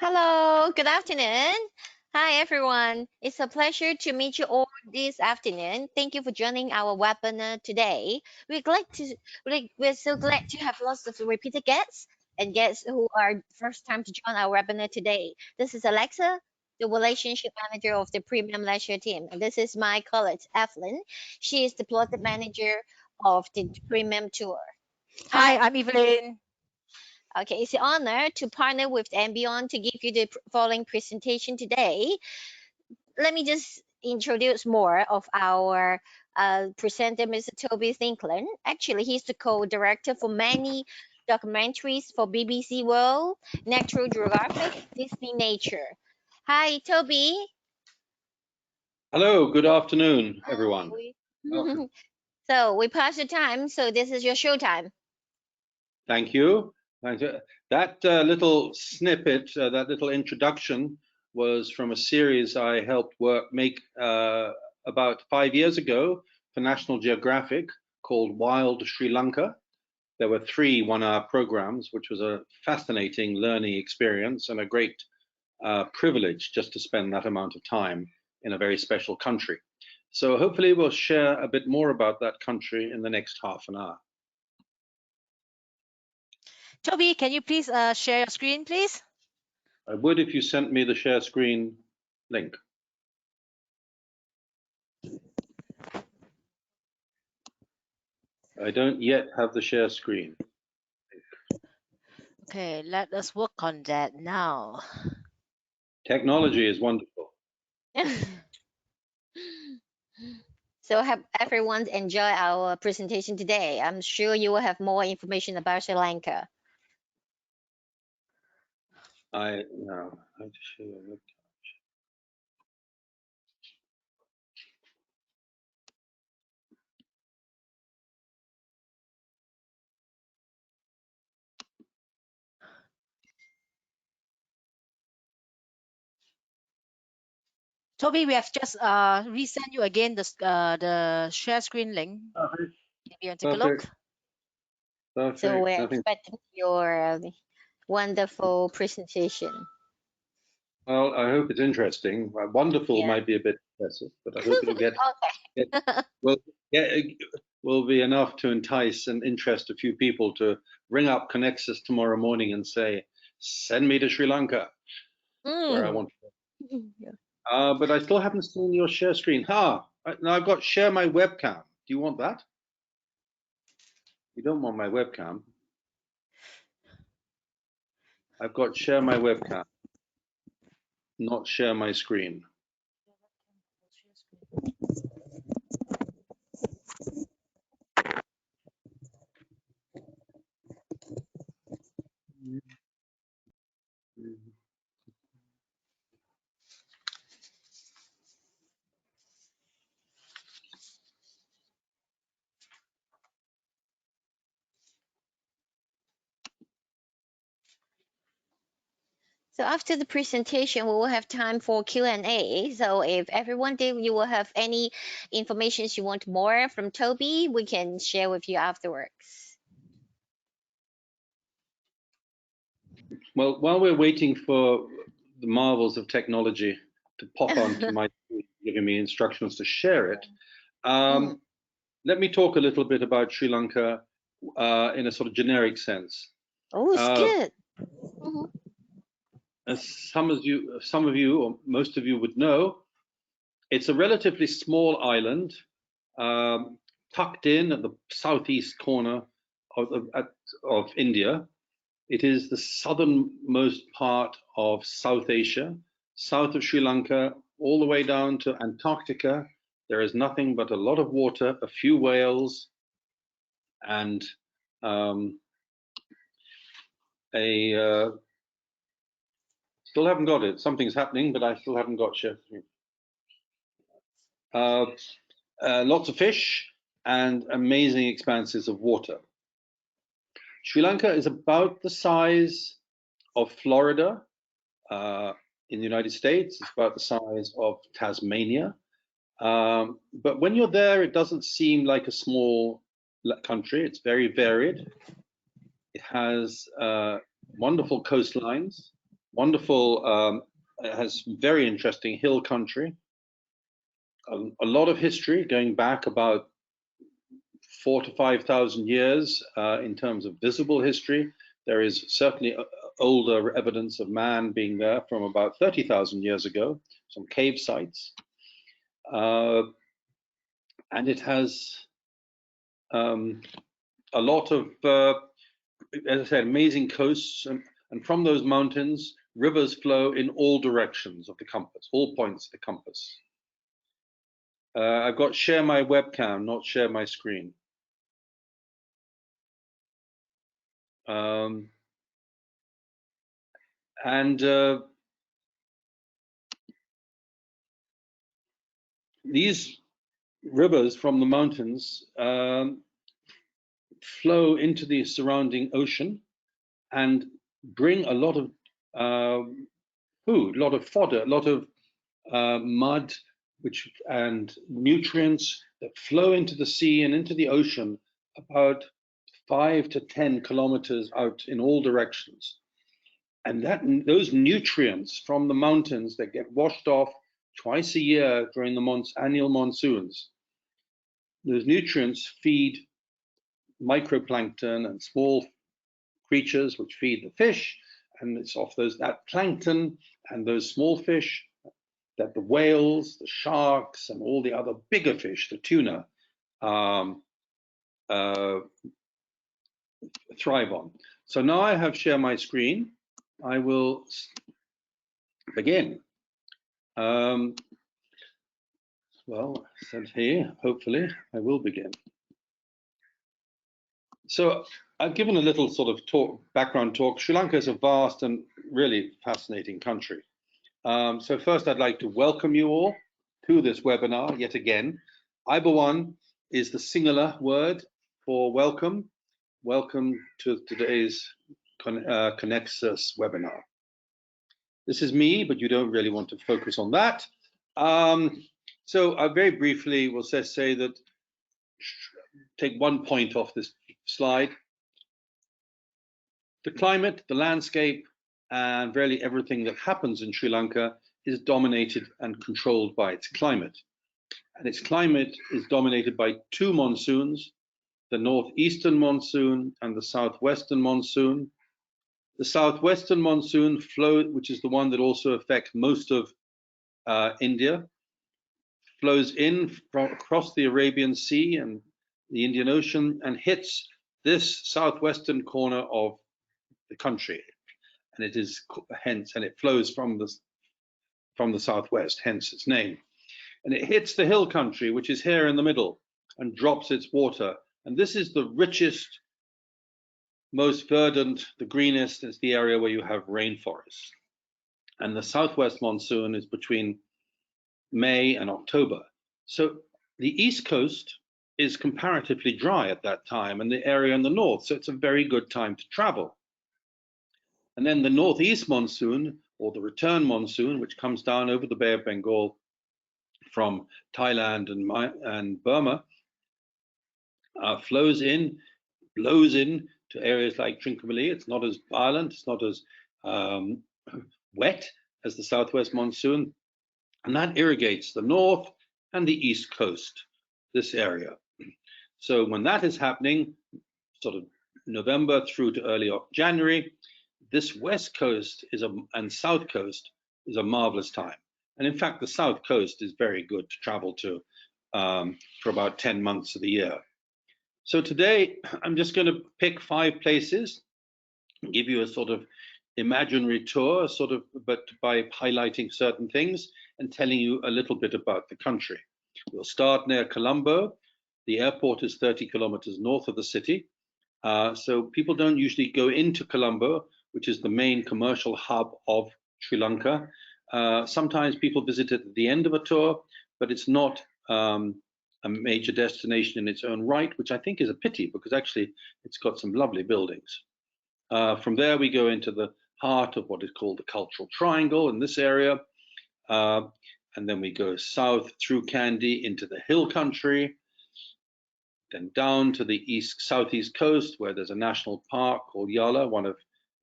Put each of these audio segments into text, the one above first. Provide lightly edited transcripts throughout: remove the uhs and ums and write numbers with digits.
Hello, good afternoon. Hi, everyone. It's a pleasure to meet you all this afternoon. Thank you for joining our webinar today. We're glad to, we're so glad to have lots of repeated guests and guests who are first time to join our webinar today. This is Alexa, the relationship manager of the Premium Leisure team. And this is my colleague, Evelyn. She is the project manager of the Premium Tour. Hi, I'm Evelyn. Okay, it's an honor to partner with andBeyond to give you the following presentation today. Let me just introduce more of our presenter, Mr. Toby Thinkland. Actually, he's the co-director for many documentaries for BBC World, Natural Geographic, Disney Nature. Hi, Toby. Hello, good afternoon, everyone. So we passed the time, so this is your show time. Thank you. That little snippet, that little introduction was from a series I helped make about 5 years ago for National Geographic called Wild Sri Lanka. There were 3 one-hour programs, which was a fascinating learning experience and a great privilege just to spend that amount of time in a very special country. So hopefully we'll share a bit more about that country in the next half an hour. Toby, can you please share your screen, please? I would if you sent me the share screen link. I don't yet have the share screen. Okay, let us work on that now. Technology is wonderful. So have everyone enjoy our presentation today. I'm sure you will have more information about Sri Lanka. I have to share. Toby, we have just resend you again the share screen link. If you want to take a look. Perfect. So we're expecting your wonderful presentation. Well, I hope it's interesting. Wonderful might be a bit excessive, but I hope it'll will be enough to entice and interest a few people to ring up Connexus tomorrow morning and say, send me to Sri Lanka, where I want to go. But I still haven't seen your share screen. Now I've got share my webcam. Do you want that? You don't want my webcam. I've got share my webcam, not share my screen. So after the presentation, we will have time for Q&A. So if everyone did, you will have any information you want more from Toby, we can share with you afterwards. Well, while we're waiting for the marvels of technology to pop onto my screen, giving me instructions to share it, let me talk a little bit about Sri Lanka in a sort of generic sense. Oh, it's good. As some of you, or most of you would know, it's a relatively small island tucked in at the southeast corner of India. It is the southernmost part of South Asia, south of Sri Lanka, all the way down to Antarctica. There is nothing but a lot of water, a few whales, and still haven't got it. Something's happening, but I still haven't got share screen. Lots of fish and amazing expanses of water. Sri Lanka is about the size of Florida in the United States. It's about the size of Tasmania. But when you're there, it doesn't seem like a small country. It's very varied. It has wonderful coastlines, wonderful, it has very interesting hill country, a lot of history going back about 4,000 to 5,000 years in terms of visible history. There is certainly older evidence of man being there from about 30,000 years ago, some cave sites. And it has a lot of, as I said, amazing coasts. And from those mountains, rivers flow in all directions of the compass, all points of the compass. I've got share my webcam, not share my screen. These rivers from the mountains flow into the surrounding ocean and bring a lot of food, a lot of fodder, a lot of mud, and nutrients that flow into the sea and into the ocean about 5 to 10 kilometers out in all directions. And those nutrients from the mountains that get washed off twice a year during the annual monsoons, those nutrients feed microplankton and small creatures which feed the fish, and it's off that plankton and those small fish that the whales, the sharks, and all the other bigger fish, the tuna, thrive on. So now I have shared my screen. I will begin. Well, said here, hopefully I will begin. So I've given a little sort of background talk. Sri Lanka is a vast and really fascinating country. So first I'd like to welcome you all to this webinar yet again. andBeyond is the singular word for welcome. Welcome to today's Connexus webinar. This is me, but you don't really want to focus on that. So I very briefly will say that, take one point off this slide. The climate, the landscape, and really everything that happens in Sri Lanka is dominated and controlled by its climate. And its climate is dominated by two monsoons, the northeastern monsoon and the southwestern monsoon. The southwestern monsoon flow, which is the one that also affects most of India, flows in from across the Arabian Sea and the Indian Ocean and hits this southwestern corner of the country, and it is hence, and it flows from the southwest, hence its name. And it hits the hill country, which is here in the middle, and drops its water. And this is the richest, most verdant, the greenest. It's the area where you have rainforests. And the southwest monsoon is between May and October. So the east coast is comparatively dry at that time, and the area in the north. So it's a very good time to travel. And then the northeast monsoon, or the return monsoon, which comes down over the Bay of Bengal from Thailand and Burma, flows in, blows in to areas like Trincomalee. It's not as violent, it's not as wet as the southwest monsoon, and that irrigates the north and the east coast, this area. So when that is happening, sort of November through to early January, this west coast and south coast is a marvelous time. And in fact, the south coast is very good to travel to for about 10 months of the year. So today, I'm just going to pick 5 places and give you a sort of imaginary tour, but by highlighting certain things and telling you a little bit about the country. We'll start near Colombo. The airport is 30 kilometers north of the city. So people don't usually go into Colombo, which is the main commercial hub of Sri Lanka. Sometimes people visit it at the end of a tour, but it's not a major destination in its own right, which I think is a pity because actually it's got some lovely buildings. From there, we go into the heart of what is called the Cultural Triangle in this area. And then we go south through Kandy into the hill country, then down to the southeast coast where there's a national park called Yala, one of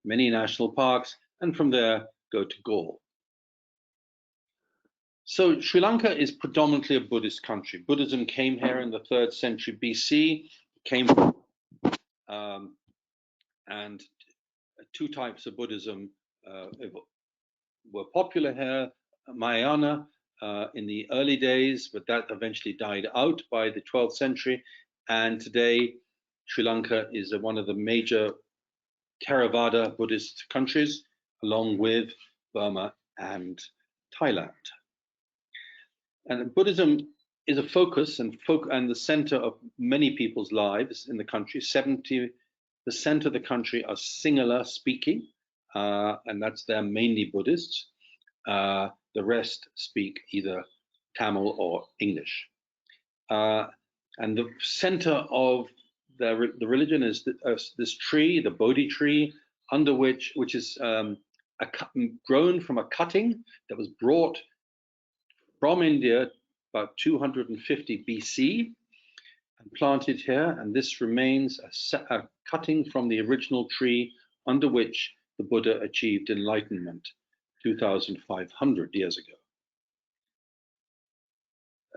many national parks, and from there go to Gaul. So Sri Lanka is predominantly a Buddhist country. Buddhism came here in the 3rd century BC, and 2 types of Buddhism were popular here. Mahayana in the early days, but that eventually died out by the 12th century. And today, Sri Lanka is one of the major Theravada Buddhist countries, along with Burma and Thailand. And Buddhism is a focus and the center of many people's lives in the country. 70% of the country are Sinhala speaking, and they're mainly Buddhists. The rest speak either Tamil or English. And the center of the religion is this tree, the Bodhi tree, under which is grown from a cutting that was brought from India about 250 BC and planted here. And this remains a cutting from the original tree under which the Buddha achieved enlightenment 2,500 years ago.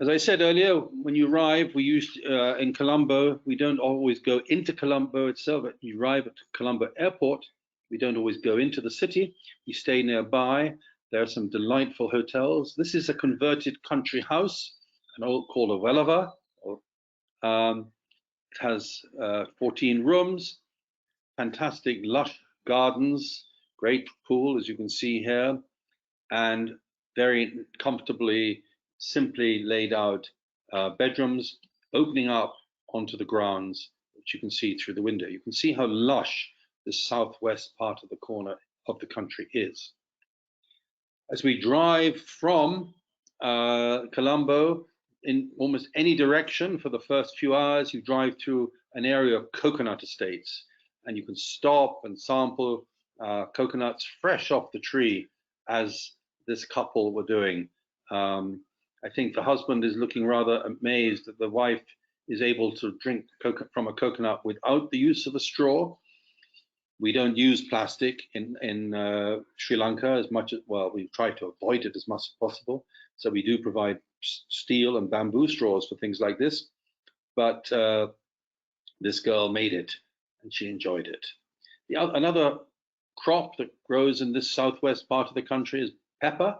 As I said earlier, when you arrive, we used in Colombo, we don't always go into Colombo itself. But you arrive at Colombo Airport, we don't always go into the city. We stay nearby. There are some delightful hotels. This is a converted country house, an old called a Velava. It has 14 rooms, fantastic lush gardens, great pool, as you can see here, and very comfortably, simply laid out bedrooms opening up onto the grounds, which you can see through the window. You can see how lush the southwest part of the corner of the country is. As we drive from Colombo in almost any direction for the first few hours, you drive through an area of coconut estates, and you can stop and sample coconuts fresh off the tree, as this couple were doing. I think the husband is looking rather amazed that the wife is able to drink from a coconut without the use of a straw. We don't use plastic in Sri Lanka as much as, well, we try to avoid it as much as possible. So we do provide steel and bamboo straws for things like this. But this girl made it and she enjoyed it. Another crop that grows in this southwest part of the country is pepper,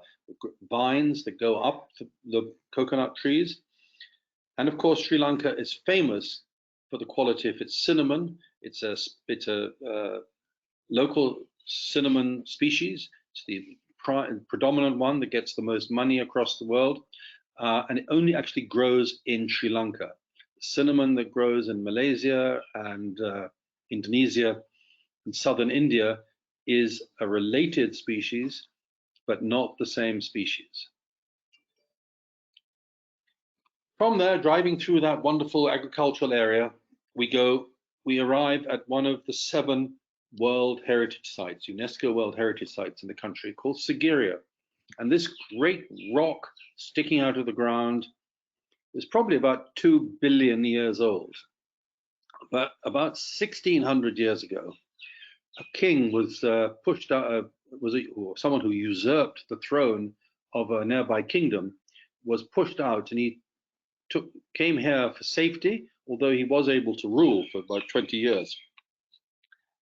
vines that go up the coconut trees. And of course, Sri Lanka is famous for the quality of its cinnamon. It's a local cinnamon species. It's the predominant one that gets the most money across the world. And it only actually grows in Sri Lanka. The cinnamon that grows in Malaysia and Indonesia and southern India is a related species, but not the same species. From there, driving through that wonderful agricultural area, we arrive at one of the 7 World Heritage Sites, UNESCO World Heritage Sites in the country, called Sigiriya. And this great rock sticking out of the ground is probably about 2 billion years old. But about 1600 years ago, a king was pushed out, or someone who usurped the throne of a nearby kingdom was pushed out, and he came here for safety, although he was able to rule for about 20 years.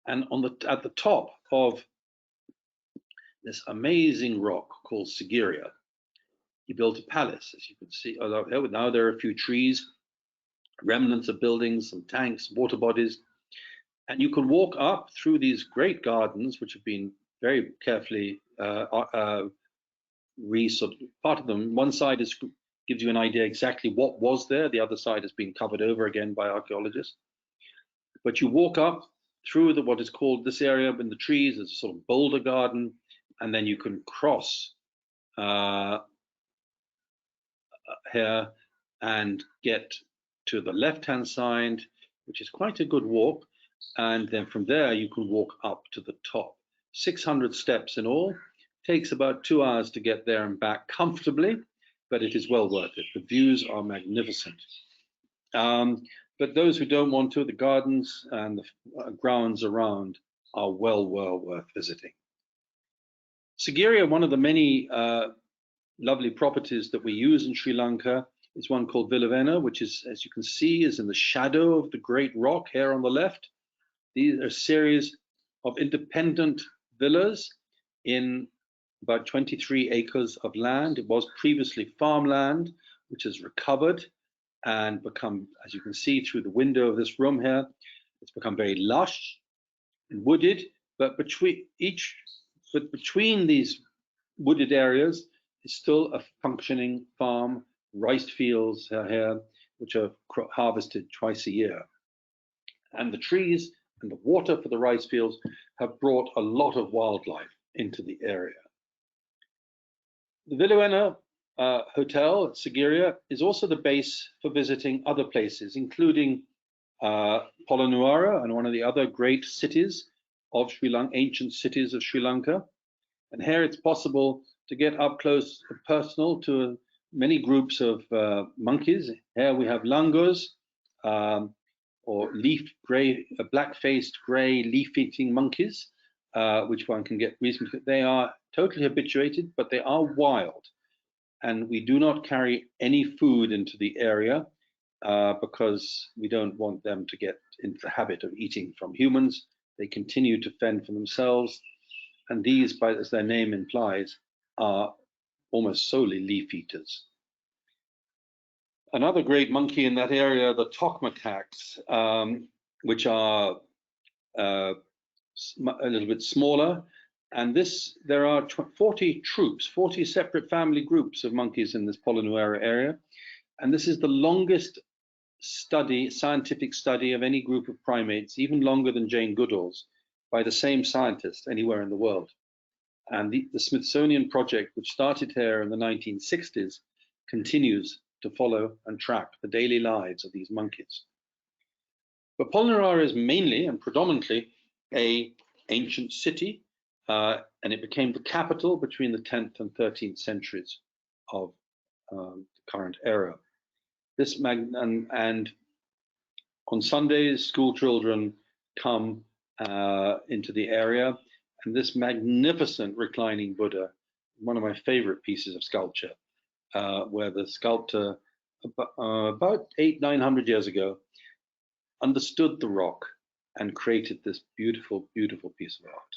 And at the top of this amazing rock called Sigiriya, he built a palace, as you can see. Now there are a few trees, remnants of buildings, some tanks, water bodies. And you can walk up through these great gardens, which have been very carefully part of them. One side gives you an idea exactly what was there. The other side has been covered over again by archaeologists. But you walk up through what is called this area in the trees, there's a sort of boulder garden, and then you can cross here and get to the left-hand side, which is quite a good walk. And then from there, you can walk up to the top. 600 steps in all. Takes about 2 hours to get there and back comfortably, but it is well worth it. The views are magnificent. But those who don't want to, the gardens and the grounds around are well worth visiting. Sigiriya, one of the many lovely properties that we use in Sri Lanka is one called Villavena, which is, as you can see, is in the shadow of the great rock here on the left. These are a series of independent villas in about 23 acres of land. It was previously farmland, which has recovered and become, as you can see through the window of this room here, it's become very lush and wooded, but between these wooded areas is still a functioning farm, rice fields here, which are harvested twice a year. And the trees and the water for the rice fields have brought a lot of wildlife into the area. The Villavena Hotel at Sigiriya is also the base for visiting other places, including Polonnaruwa and one of the other great cities of Sri Lanka, ancient cities of Sri Lanka. And here it's possible to get up close and personal to many groups of monkeys. Here we have langurs, or black-faced grey leaf-eating monkeys, which one can get reasonably. They are totally habituated, but they are wild. And we do not carry any food into the area because we don't want them to get into the habit of eating from humans. They continue to fend for themselves. And these, as their name implies, are almost solely leaf eaters. Another great monkey in that area, the tok macaques, which are a little bit smaller. And there are 40 troops, 40 separate family groups of monkeys in this Polonnaruwa area. And this is the longest scientific study of any group of primates, even longer than Jane Goodall's, by the same scientist anywhere in the world. And the Smithsonian project, which started here in the 1960s, continues to follow and track the daily lives of these monkeys. But Polonnaruwa is mainly and predominantly an ancient city, and it became the capital between the 10th and 13th centuries of the current era. And on Sundays, school children come into the area, and this magnificent reclining Buddha, one of my favorite pieces of sculpture, where the sculptor about 800-900 years ago understood the rock and created this beautiful, beautiful piece of art.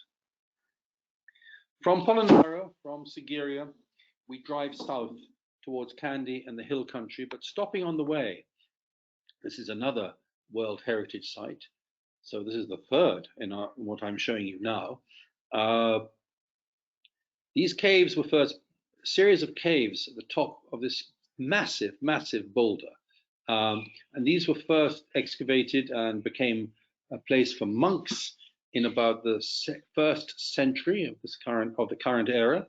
From Polonnaruwa, from Sigiriya, we drive south towards Kandy and the hill country, but stopping on the way. This is another World Heritage Site. So this is the third in what I'm showing you now. These caves were first a series of caves at the top of this massive, massive boulder. And these were first excavated and became a place for monks in about the first century of the current era.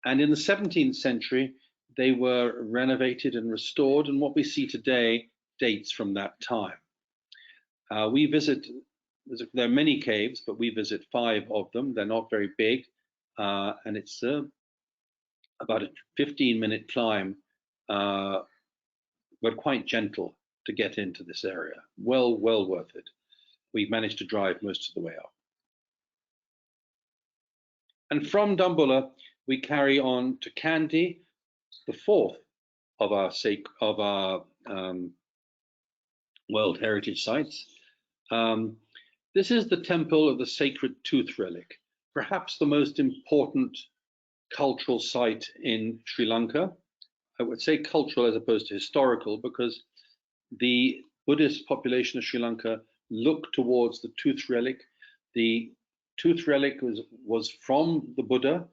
And in the 17th century, they were renovated and restored. And what we see today dates from that time. There are many caves, but we visit 5 of them. They're not very big. And it's about a 15-minute climb, but quite gentle to get into this area. Well worth it. We managed to drive most of the way up. And from Dambulla, we carry on to Kandy, the 4th of our World Heritage Sites. This is the Temple of the Sacred Tooth Relic, perhaps the most important cultural site in Sri Lanka. I would say cultural as opposed to historical, because the Buddhist population of Sri Lanka looked towards the tooth relic. The tooth relic was from the Buddha,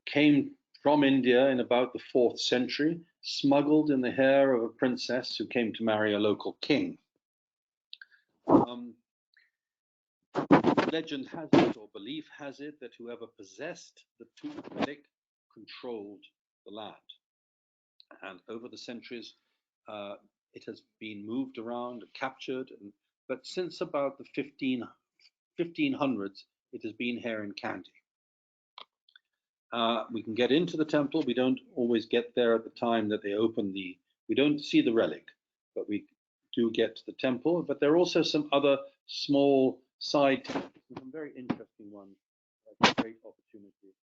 came from India in about the 4th century, smuggled in the hair of a princess who came to marry a local king. Legend has it, or belief has it, that whoever possessed the tooth relic controlled the land. And over the centuries, it has been moved around, captured, but since about the 1500s, it has been here in Kandy. We can get into the temple. We don't always get there at the time that they open we don't see the relic, but we do get to the temple. But there are also some other small side temples, some very interesting ones That's a great opportunity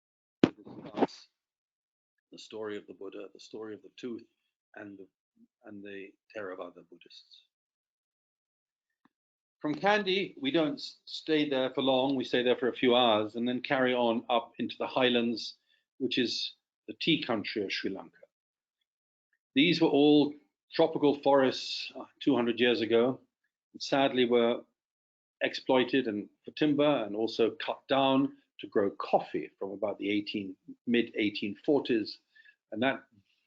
to discuss the story of the Buddha, the story of the tooth, and the Theravada Buddhists. From Kandy, we don't stay there for long. We stay there for a few hours and then carry on up into the highlands, which is the tea country of Sri Lanka. These were all tropical forests 200 years ago, and sadly were exploited and for timber and also cut down to grow coffee from about the mid 1840s, and that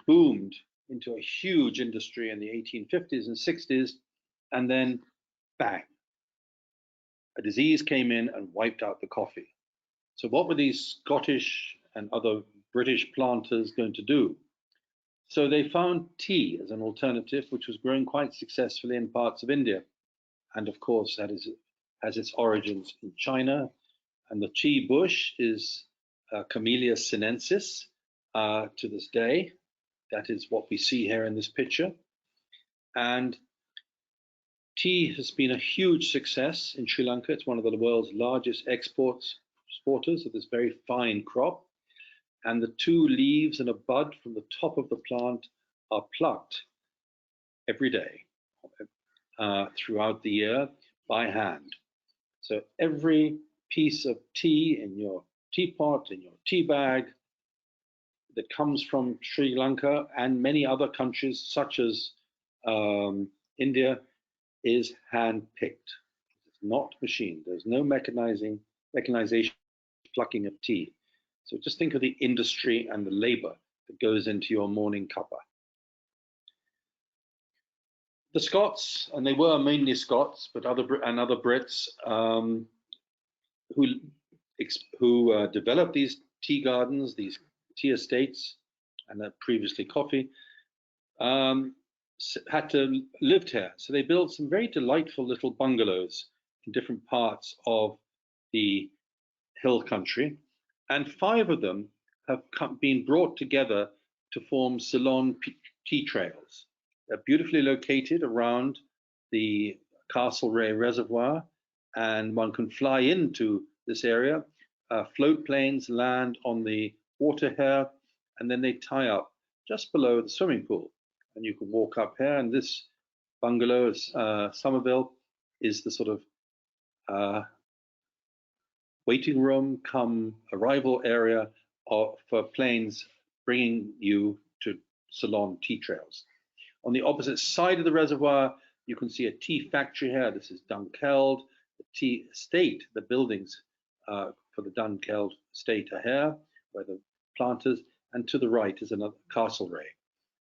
boomed into a huge industry in the 1850s and 60s, and then bang, a disease came in and wiped out the coffee. So what were these Scottish and other British planters going to do? So they found tea as an alternative, which was growing quite successfully in parts of India, and of course that has its origins in China. And the tea bush is Camellia sinensis to this day. That is what we see here in this picture. And tea has been a huge success in Sri Lanka. It's one of the world's largest exporters of this very fine crop. And the two leaves and a bud from the top of the plant are plucked every day throughout the year by hand. So every piece of tea in your teapot, in your tea bag, that comes from Sri Lanka and many other countries such as India is hand-picked. It's not machined. There's no mechanization, plucking of tea. So just think of the industry and the labor that goes into your morning cuppa. The Scots, and they were mainly Scots, but other Brits who developed these tea gardens, these tea estates, and previously coffee, had to live here. So they built some very delightful little bungalows in different parts of the hill country, and 5 of them have been brought together to form Ceylon tea trails. They're beautifully located around the Castlereagh Reservoir, and one can fly into this area. Float planes land on the water here, and then they tie up just below the swimming pool. And you can walk up here, and this bungalow, Somerville, is the sort of waiting room come arrival area for planes bringing you to Ceylon tea trails. On the opposite side of the reservoir, you can see a tea factory here. This is Dunkeld. The tea estate, the buildings for the Dunkeld estate are here, where the planters, and to the right is another Castlereagh.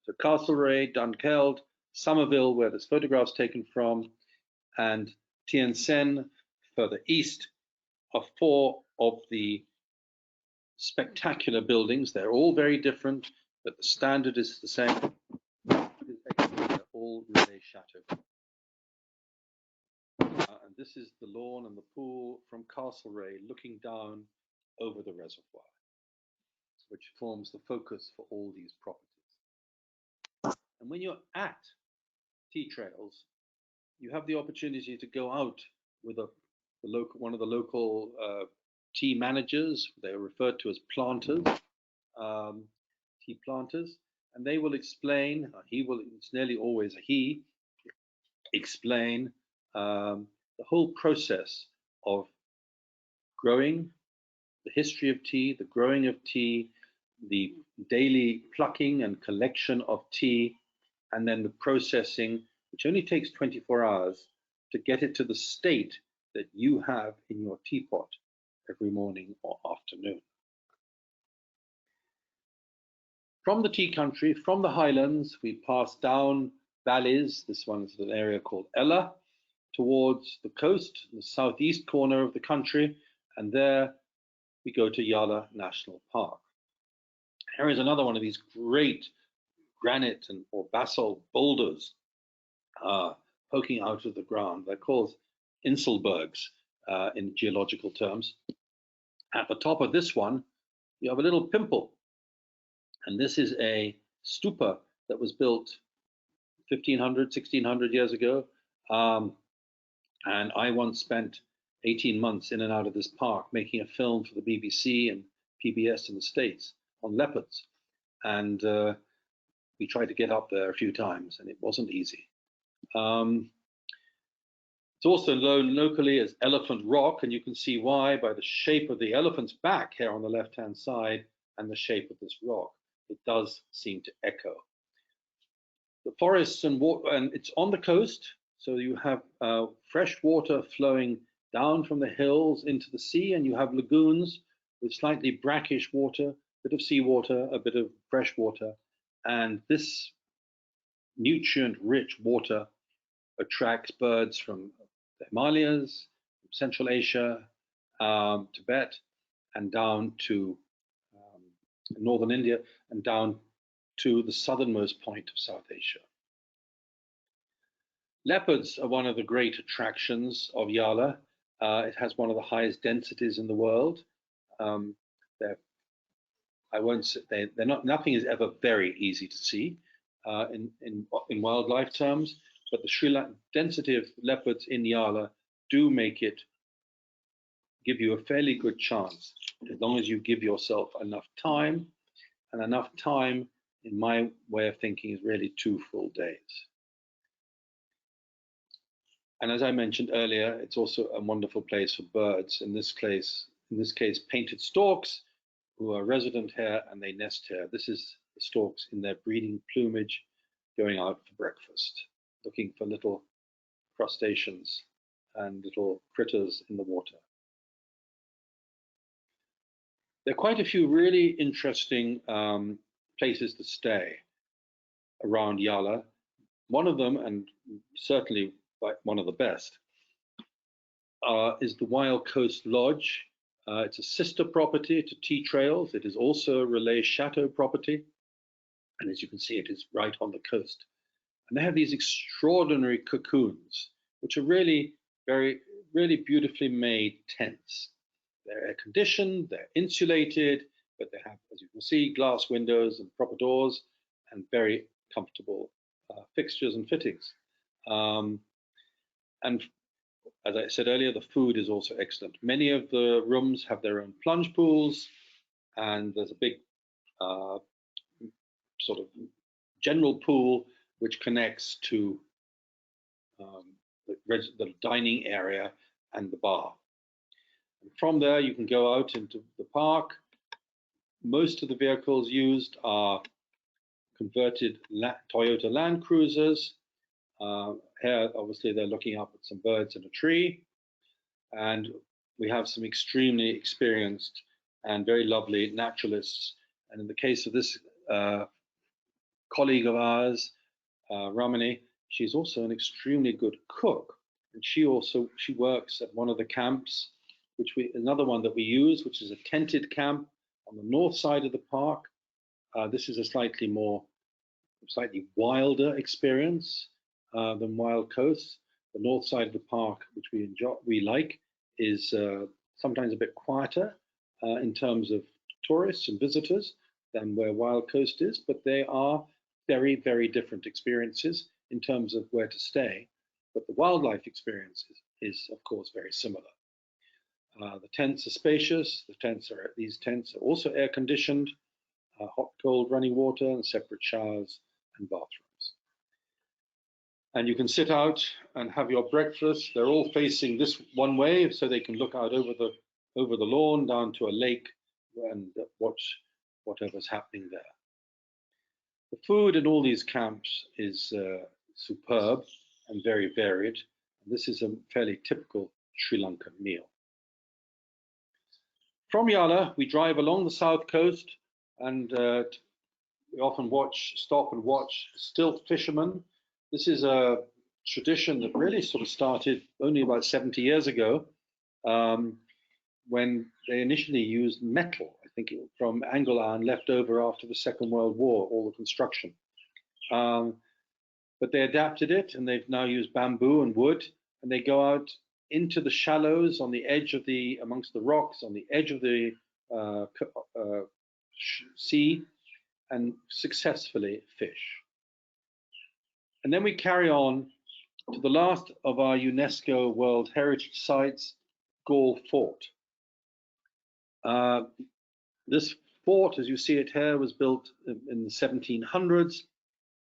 So Castlereagh, Dunkeld, Somerville, where this photograph's taken from, and Tien Sen further east are 4 of the spectacular buildings. They're all very different, but the standard is the same. They're all relais chateaux. And this is the lawn and the pool from Castlereagh looking down over the reservoir, which forms the focus for all these properties. And when you're at tea trails, you have the opportunity to go out with one of the local tea managers. They are referred to as planters, tea planters, and they will explain, it's nearly always a he, explain the whole process of growing, the history of tea, the growing of tea, the daily plucking and collection of tea, and then the processing, which only takes 24 hours to get it to the state that you have in your teapot every morning or afternoon. From the tea country, from the highlands, we pass down valleys. This one is an area called Ella, towards the coast, the southeast corner of the country, and there we go to Yala National Park. Here is another one of these great granite or basalt boulders poking out of the ground. They're called Inselbergs in geological terms. At the top of this one, you have a little pimple, and this is a stupa that was built 1500, 1600 years ago. And I once spent 18 months in and out of this park, making a film for the BBC and PBS in the States on leopards. And we tried to get up there a few times, and it wasn't easy. It's also known locally as Elephant Rock, and you can see why by the shape of the elephant's back here on the left-hand side and the shape of this rock. It does seem to echo. The forests and water, and it's on the coast, so you have fresh water flowing down from the hills into the sea, and you have lagoons with slightly brackish water, a bit of seawater, a bit of fresh water, and this nutrient-rich water attracts birds from the Himalayas, from Central Asia, Tibet, and down to northern India, and down to the southernmost point of South Asia. Leopards are one of the great attractions of Yala. It has one of the highest densities in the world. I won't say they're not. Nothing is ever very easy to see in wildlife terms, but the Sri Lanka density of leopards in Yala do make it give you a fairly good chance, as long as you give yourself enough time, and enough time, in my way of thinking, is really 2 full days. And as I mentioned earlier, it's also a wonderful place for birds. In this case, painted storks, who are resident here, and they nest here. This is the storks in their breeding plumage, going out for breakfast, looking for little crustaceans and little critters in the water. There are quite a few really interesting places to stay around Yala. One of them, and certainly one of the best, is the Wild Coast Lodge. It's a sister property to Tea Trails. It is also a Relais Chateau property. And as you can see, it is right on the coast. And they have these extraordinary cocoons, which are really really beautifully made tents. They're air conditioned, they're insulated, but they have, as you can see, glass windows and proper doors and very comfortable fixtures and fittings. And as I said earlier, the food is also excellent. Many of the rooms have their own plunge pools, and there's a big sort of general pool which connects to the dining area and the bar. And from there, you can go out into the park. Most of the vehicles used are converted Toyota Land Cruisers. Here, obviously, they're looking up at some birds in a tree. And we have some extremely experienced and very lovely naturalists. And in the case of this colleague of ours, Ramani, she's also an extremely good cook. And she works at one of the camps, another one that we use, which is a tented camp on the north side of the park. This is a slightly wilder experience than Wild Coast. The north side of the park, which we like, is sometimes a bit quieter in terms of tourists and visitors than where Wild Coast is, but they are very, very different experiences in terms of where to stay. But the wildlife experience is of course, very similar. The tents are spacious. These tents are also air conditioned, hot, cold running water, and separate showers and bathrooms. And you can sit out and have your breakfast. They're all facing this one way, so they can look out over the lawn down to a lake and watch whatever's happening there. The food in all these camps is superb and very varied. And this is a fairly typical Sri Lankan meal. From Yala, we drive along the south coast, and we often stop and watch stilt fishermen. This is a tradition that really sort of started only about 70 years ago, when they initially used metal, I think from angle iron left over after the Second World War, all the construction. But they adapted it, and they've now used bamboo and wood, and they go out into the shallows on the edge of amongst the rocks, on the edge of the sea, and successfully fish. And then we carry on to the last of our UNESCO World Heritage Sites, Gaul fort. This fort, as you see it here, was built in the 1700s,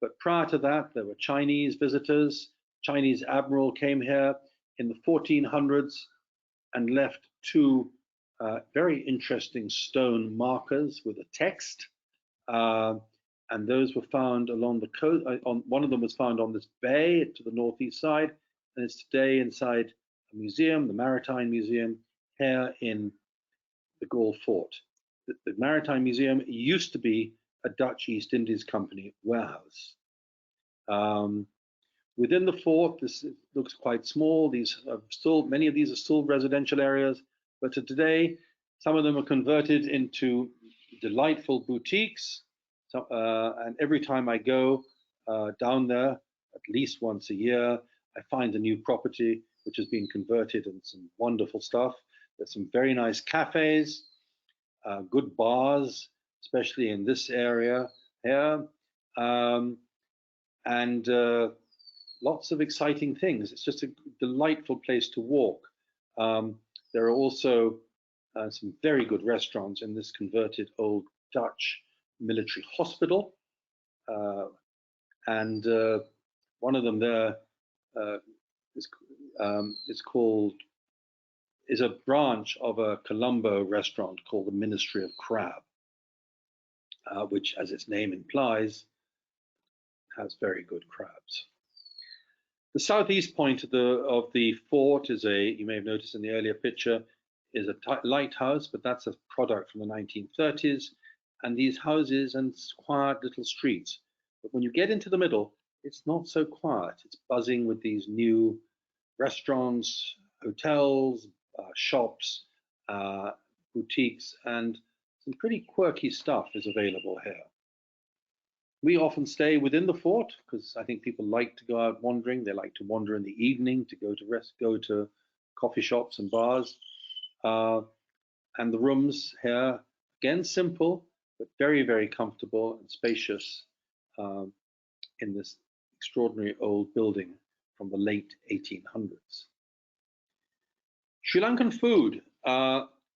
but prior to that, there were Chinese visitors. Chinese admiral came here in the 1400s and left two very interesting stone markers with a text. And those were found along the coast. One of them was found on this bay to the northeast side, and it's today inside a museum, the Maritime Museum, here in the Gaul Fort. The Maritime Museum used to be a Dutch East Indies Company warehouse. Within the fort, this looks quite small. Many of these are still residential areas, but today, some of them are converted into delightful boutiques. And every time I go down there, at least once a year, I find a new property which has been converted and some wonderful stuff. There's some very nice cafes, good bars, especially in this area here, and lots of exciting things. It's just a delightful place to walk. There are also some very good restaurants in this converted old Dutch military hospital, and one of them there is a branch of a Colombo restaurant called the Ministry of Crab, which, as its name implies, has very good crabs. The southeast point of the fort is you may have noticed in the earlier picture, is a lighthouse, but that's a product from the 1930s. And these houses and quiet little streets. But when you get into the middle, it's not so quiet. It's buzzing with these new restaurants, hotels, shops, boutiques, and some pretty quirky stuff is available here. We often stay within the fort because I think people like to go out wandering. They like to wander in the evening to go to coffee shops and bars. And the rooms here, again, simple, but very, very comfortable and spacious in this extraordinary old building from the late 1800s. Sri Lankan food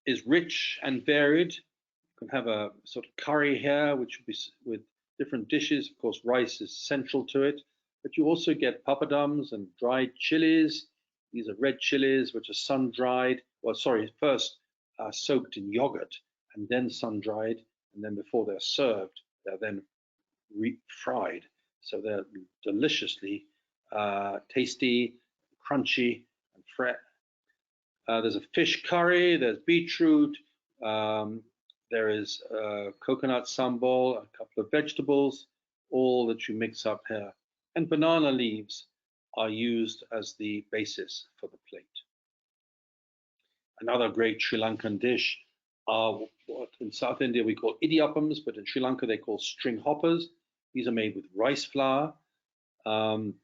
is rich and varied. You can have a sort of curry here, which would be with different dishes. Of course, rice is central to it, but you also get papadums and dried chilies. These are red chilies, which are sun-dried. Well, sorry, first soaked in yogurt and then sun-dried, and then before they're served, they're then fried. So they're deliciously tasty, crunchy, and fresh. There's a fish curry, there's beetroot, there is coconut sambal, a couple of vegetables, all that you mix up here. And banana leaves are used as the basis for the plate. Another great Sri Lankan dish are what in South India we call idiyappams, but in Sri Lanka they call string hoppers. These are made with rice flour. And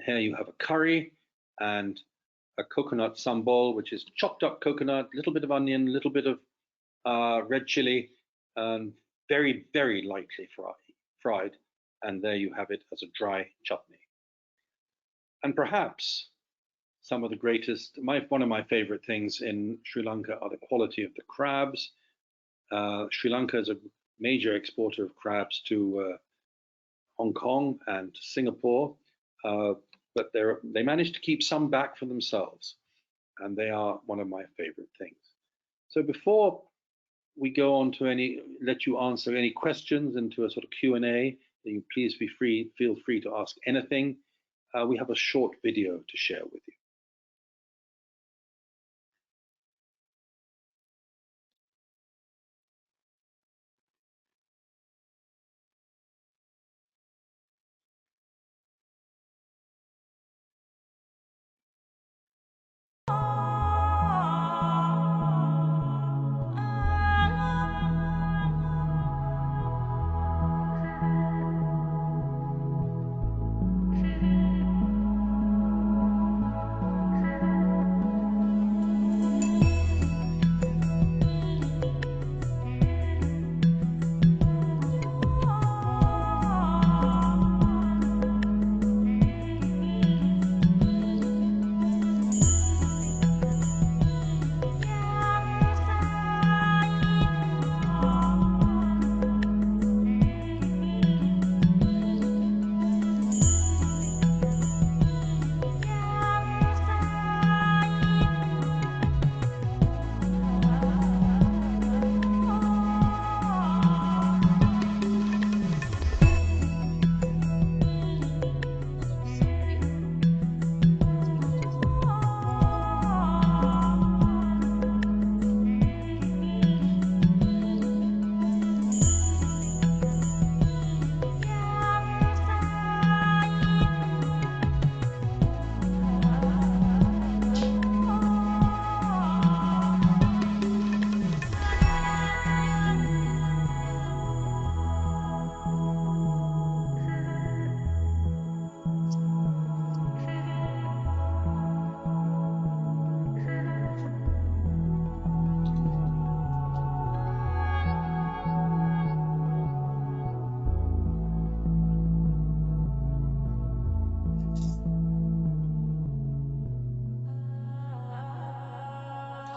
here you have a curry and a coconut sambal, which is chopped up coconut, a little bit of onion, a little bit of red chili, and very, very lightly fried. And there you have it as a dry chutney. And perhaps some of the greatest, one of my favorite things in Sri Lanka are the quality of the crabs. Sri Lanka is a major exporter of crabs to Hong Kong and Singapore, but they managed to keep some back for themselves, and they are one of my favorite things. So before we go on to let you answer any questions into a sort of Q&A, you please feel free to ask anything. We have a short video to share with you.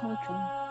Okay.